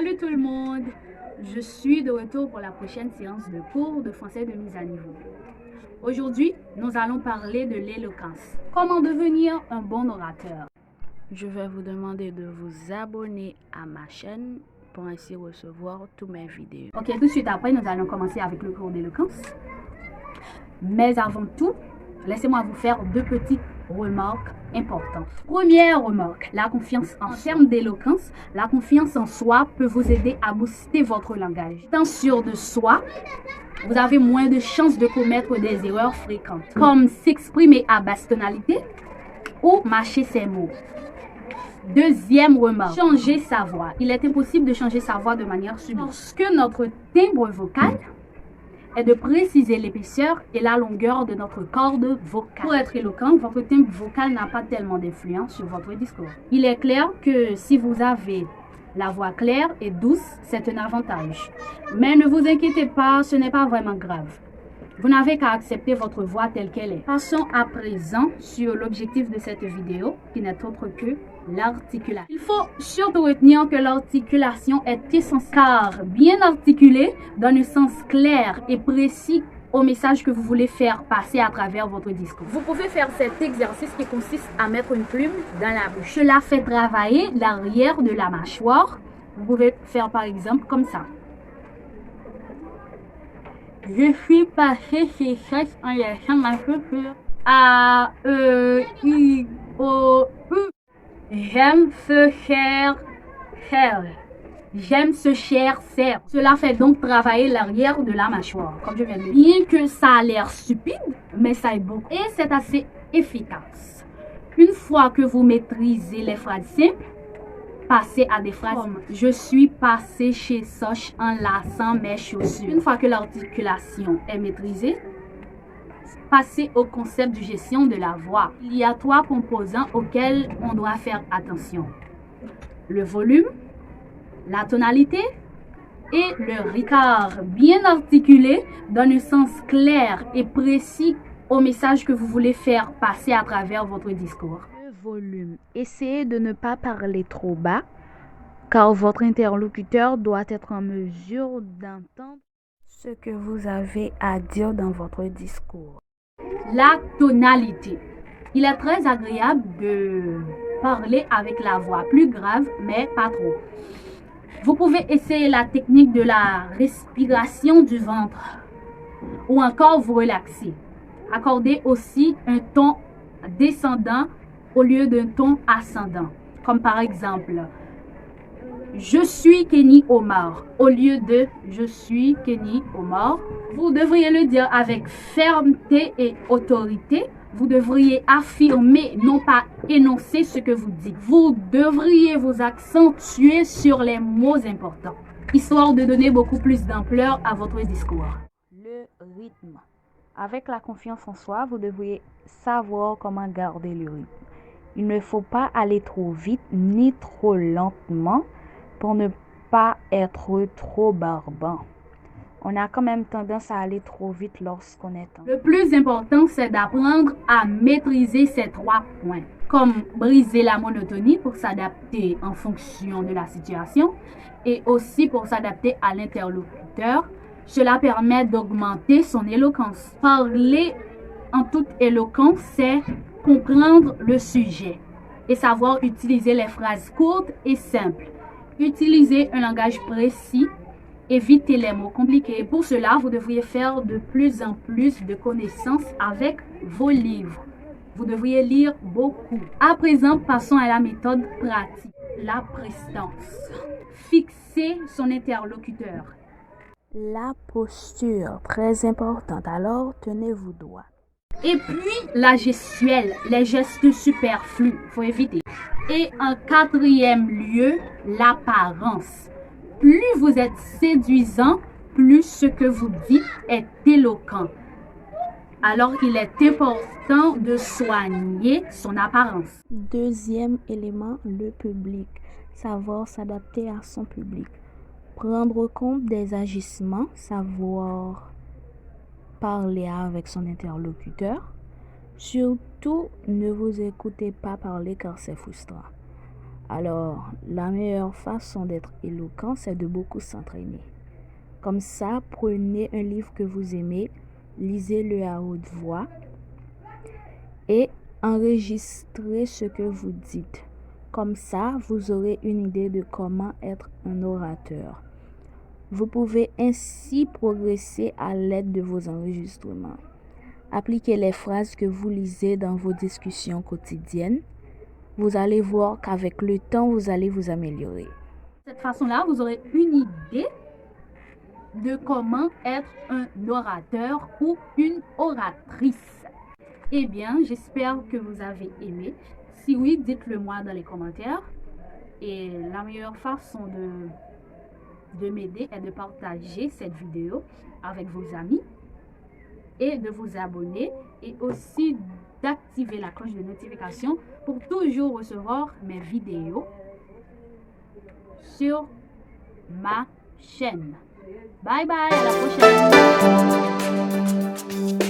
Salut tout le monde, je suis de retour pour la prochaine séance de cours de français de mise à niveau. Aujourd'hui, nous allons parler de l'éloquence. Comment devenir un bon orateur? Je vais vous demander de vous abonner à ma chaîne pour ainsi recevoir toutes mes vidéos. Ok, tout de suite après, nous allons commencer avec le cours d'éloquence. Mais avant tout, laissez-moi vous faire deux petites remarques importantes. Première remarque, la confiance en termes d'éloquence. La confiance en soi peut vous aider à booster votre langage. Étant sûr de soi, vous avez moins de chances de commettre des erreurs fréquentes, comme s'exprimer à basse tonalité ou mâcher ses mots. Deuxième remarque, changer sa voix. Il est impossible de changer sa voix de manière subite. Parce que notre timbre vocal est de préciser l'épaisseur et la longueur de notre corde vocale. Pour être éloquent, votre timbre vocal n'a pas tellement d'influence sur votre discours. Il est clair que si vous avez la voix claire et douce, c'est un avantage. Mais ne vous inquiétez pas, ce n'est pas vraiment grave. Vous n'avez qu'à accepter votre voix telle qu'elle est. Passons à présent sur l'objectif de cette vidéo, qui n'est autre que l'articulation. Il faut surtout retenir que l'articulation est essentielle, car bien articuler donne un sens clair et précis au message que vous voulez faire passer à travers votre discours. Vous pouvez faire cet exercice qui consiste à mettre une plume dans la bouche. Cela fait travailler l'arrière de la mâchoire. Vous pouvez faire par exemple comme ça. Je suis passé chez Sèche en laissant ma chaussure. A, E, I, O, U. J'aime ce cher cerf. J'aime ce cher cerf. Cela fait donc travailler l'arrière de la mâchoire, comme je viens de dire. Bien que ça a l'air stupide, mais ça est beaucoup. Et c'est assez efficace. Une fois que vous maîtrisez les phrases simples, passez à des phrases comme « Je suis passé chez Soch en laçant mes chaussures ». Une fois que l'articulation est maîtrisée, passez au concept de gestion de la voix. Il y a trois composants auxquels on doit faire attention. Le volume, la tonalité et le rythme. Bien articulé donne un sens clair et précis au message que vous voulez faire passer à travers votre discours. Volume. Essayez de ne pas parler trop bas, car votre interlocuteur doit être en mesure d'entendre ce que vous avez à dire dans votre discours. La tonalité. Il est très agréable de parler avec la voix plus grave, mais pas trop. Vous pouvez essayer la technique de la respiration du ventre ou encore vous relaxer. Accordez aussi un ton descendant au lieu d'un ton ascendant, comme par exemple « Je suis Kenny Omar » au lieu de « Je suis Kenny Omar ». Vous devriez le dire avec fermeté et autorité. Vous devriez affirmer, non pas énoncer ce que vous dites. Vous devriez vous accentuer sur les mots importants, histoire de donner beaucoup plus d'ampleur à votre discours. Le rythme. Avec la confiance en soi, vous devriez savoir comment garder le rythme. Il ne faut pas aller trop vite ni trop lentement pour ne pas être trop barbant. On a quand même tendance à aller trop vite lorsqu'on est temps. Le plus important, c'est d'apprendre à maîtriser ces trois points, comme briser la monotonie pour s'adapter en fonction de la situation et aussi pour s'adapter à l'interlocuteur. Cela permet d'augmenter son éloquence. Parler en toute éloquence, c'est comprendre le sujet et savoir utiliser les phrases courtes et simples. Utilisez un langage précis, évitez les mots compliqués. Pour cela, vous devriez faire de plus en plus de connaissances avec vos livres. Vous devriez lire beaucoup. À présent, passons à la méthode pratique, la prestance. Fixez son interlocuteur. La posture, très importante, alors tenez-vous droit. Et puis la gestuelle, les gestes superflus, faut éviter. Et en quatrième lieu, l'apparence. Plus vous êtes séduisant, plus ce que vous dites est éloquent. Alors il est important de soigner son apparence. Deuxième élément, le public. Savoir s'adapter à son public. Prendre compte des agissements, savoir parler avec son interlocuteur. Surtout, ne vous écoutez pas parler car c'est frustrant. Alors, la meilleure façon d'être éloquent, c'est de beaucoup s'entraîner. Comme ça, prenez un livre que vous aimez, lisez-le à haute voix et enregistrez ce que vous dites. Comme ça, vous aurez une idée de comment être un orateur. Vous pouvez ainsi progresser à l'aide de vos enregistrements. Appliquez les phrases que vous lisez dans vos discussions quotidiennes. Vous allez voir qu'avec le temps, vous allez vous améliorer. De cette façon-là, vous aurez une idée de comment être un orateur ou une oratrice. Eh bien, j'espère que vous avez aimé. Si oui, dites-le moi dans les commentaires. Et la meilleure façon de m'aider est de partager cette vidéo avec vos amis et de vous abonner et aussi d'activer la cloche de notification pour toujours recevoir mes vidéos sur ma chaîne. Bye bye, à la prochaine.